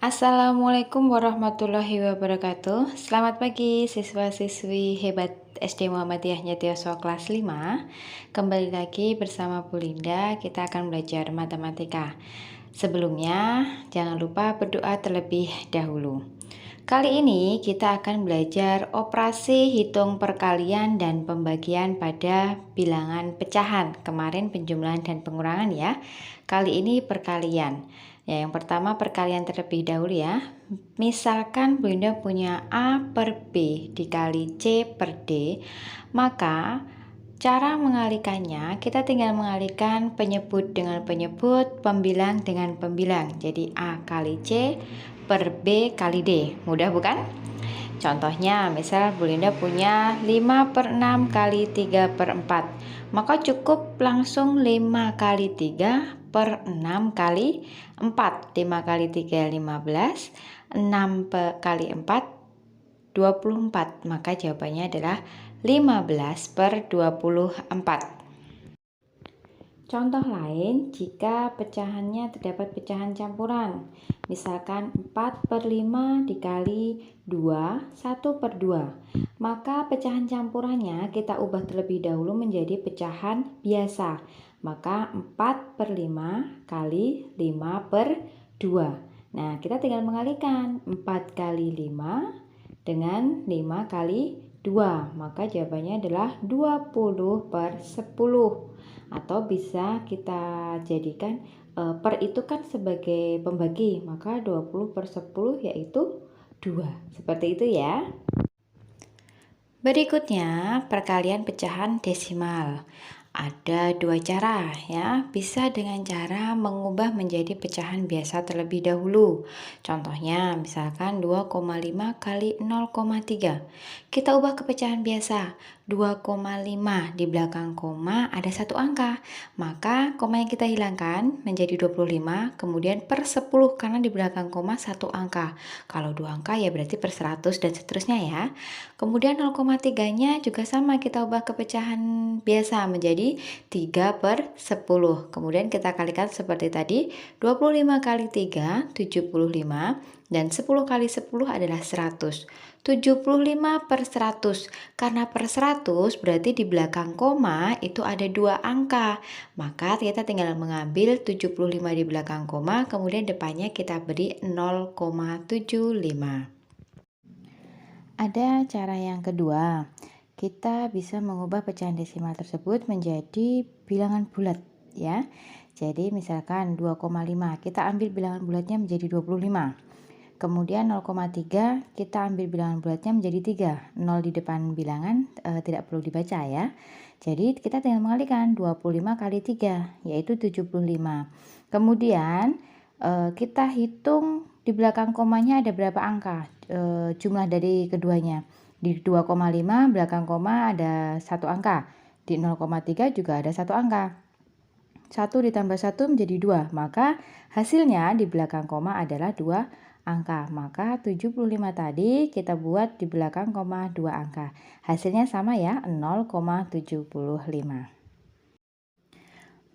Assalamualaikum warahmatullahi wabarakatuh. Selamat pagi siswa-siswi hebat SD Muhammadiyah Nyetioso kelas 5. Kembali lagi bersama Bu Linda, kita akan belajar matematika. Sebelumnya, jangan lupa berdoa terlebih dahulu. Kali ini kita akan belajar operasi hitung perkalian dan pembagian pada bilangan pecahan. Kemarin penjumlahan dan pengurangan ya. Kali ini perkalian. Ya, yang pertama perkalian terlebih dahulu ya. Misalkan Bunda punya A per B dikali C per D, maka cara mengalikannya kita tinggal mengalihkan penyebut dengan penyebut, pembilang dengan pembilang. Jadi A kali C per B kali D. Mudah bukan? Contohnya, misal Bu Linda punya 5 per 6 kali 3 per 4. Maka cukup langsung 5 kali 3 per 6 kali 4. 5 kali 3 15, 6 kali 4 24. Maka jawabannya adalah 15 per 24. Contoh lain, jika pecahannya terdapat pecahan campuran, misalkan 4 per 5 dikali 2, 1 per 2, maka pecahan campurannya kita ubah terlebih dahulu menjadi pecahan biasa. Maka 4 per 5 kali 5 per 2. Nah, kita tinggal mengalihkan 4 kali 5 dengan 5 kali 2. Maka jawabannya adalah 20 per 10. Atau bisa kita jadikan per itu kan sebagai pembagi, maka 20 per 10 yaitu 2. Seperti itu ya. Berikutnya perkalian pecahan desimal. Ada dua cara ya, bisa dengan cara mengubah menjadi pecahan biasa terlebih dahulu. Contohnya misalkan 2,5 kali 0,3. Kita ubah ke pecahan biasa. 2,5 di belakang koma ada satu angka, maka koma yang kita hilangkan menjadi 25, kemudian per 10 karena di belakang koma satu angka. Kalau dua angka ya berarti per 100 dan seterusnya ya. Kemudian 0,3 nya juga sama, kita ubah ke pecahan biasa menjadi 3 per 10. Kemudian kita kalikan seperti tadi, 25 kali 3 75 dan 10 kali 10 adalah 100. 75 per 100. Karena per 100 berarti di belakang koma itu ada dua angka. Maka kita tinggal mengambil 75 di belakang koma, kemudian depannya kita beri 0,75. Ada cara yang kedua. Kita bisa mengubah pecahan desimal tersebut menjadi bilangan bulat ya. Jadi misalkan 2,5 kita ambil bilangan bulatnya menjadi 25. Kemudian 0,3 kita ambil bilangan bulatnya menjadi 3. 0 di depan bilangan tidak perlu dibaca ya. Jadi kita tinggal mengalihkan 25 kali 3 yaitu 75. Kemudian kita hitung di belakang komanya ada berapa angka, jumlah dari keduanya. Di 2,5 belakang koma ada satu angka. Di 0,3 juga ada satu angka. 1 ditambah 1 menjadi 2, maka hasilnya di belakang koma adalah 2 angka. Maka 75 tadi kita buat di belakang koma 2 angka. Hasilnya sama ya, 0,75.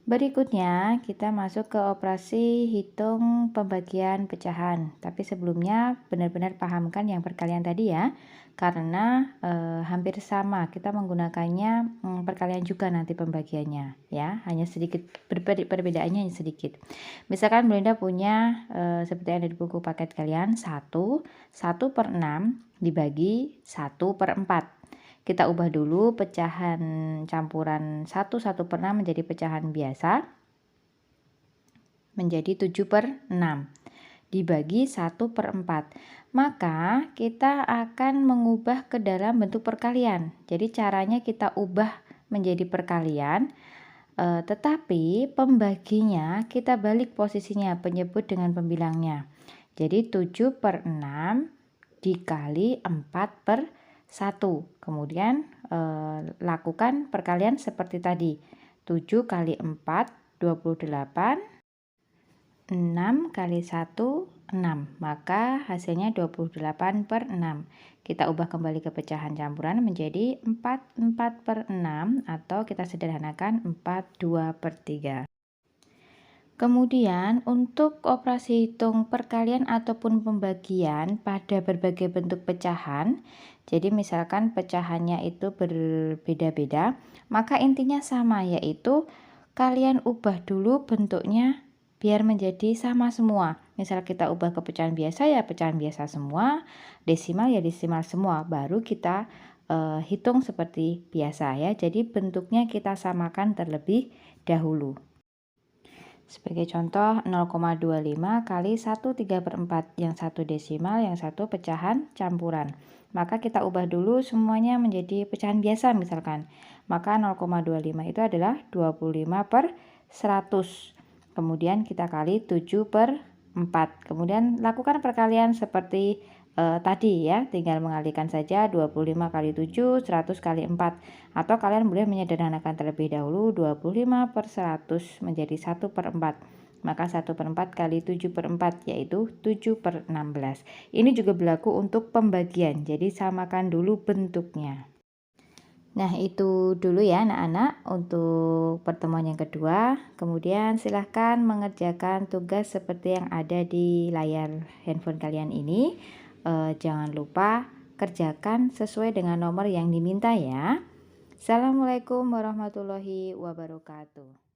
Berikutnya kita masuk ke operasi hitung pembagian pecahan. Tapi sebelumnya benar-benar pahamkan yang perkalian tadi ya. Karena hampir sama, kita menggunakannya perkalian juga nanti pembagiannya ya. Hanya sedikit perbedaannya hanya sedikit. Misalkan Belinda punya seperti yang ada di buku paket kalian 1 per 6 dibagi 1 per 4. Kita ubah dulu pecahan campuran 1 per 6 menjadi pecahan biasa menjadi 7 per 6 dibagi 1 per 4. Maka kita akan mengubah ke dalam bentuk perkalian. Jadi caranya kita ubah menjadi perkalian, tetapi pembaginya kita balik posisinya, penyebut dengan pembilangnya. Jadi 7 per 6 dikali 4 per 1. Kemudian lakukan perkalian seperti tadi. 7 kali 4 28. 6 kali 1 6. Maka hasilnya 28 per 6. Kita ubah kembali ke pecahan campuran menjadi 4 per 6 atau kita sederhanakan 2 per 3. Kemudian untuk operasi hitung perkalian ataupun pembagian pada berbagai bentuk pecahan, jadi misalkan pecahannya itu berbeda-beda, maka intinya sama, yaitu kalian ubah dulu bentuknya biar menjadi sama semua. Misal kita ubah ke pecahan biasa, ya pecahan biasa semua, desimal ya desimal semua, baru kita hitung seperti biasa ya. Jadi bentuknya kita samakan terlebih dahulu. Sebagai contoh 0,25 kali 1/3/4, yang satu desimal, yang satu pecahan campuran. Maka kita ubah dulu semuanya menjadi pecahan biasa misalkan. Maka 0,25 itu adalah 25/100. Kemudian kita kali 7/4. Kemudian lakukan perkalian seperti tadi ya, tinggal mengalihkan saja 25 kali 7, 100 kali 4. Atau kalian boleh menyederhanakan terlebih dahulu 25/100 menjadi 1/4. Maka 1/4 kali 7/4 yaitu 7/16. Ini juga berlaku untuk pembagian, jadi samakan dulu bentuknya. Nah, itu dulu ya anak-anak untuk pertemuan yang kedua. Kemudian silahkan mengerjakan tugas seperti yang ada di layar handphone kalian ini. Jangan lupa kerjakan sesuai dengan nomor yang diminta ya. Assalamualaikum warahmatullahi wabarakatuh.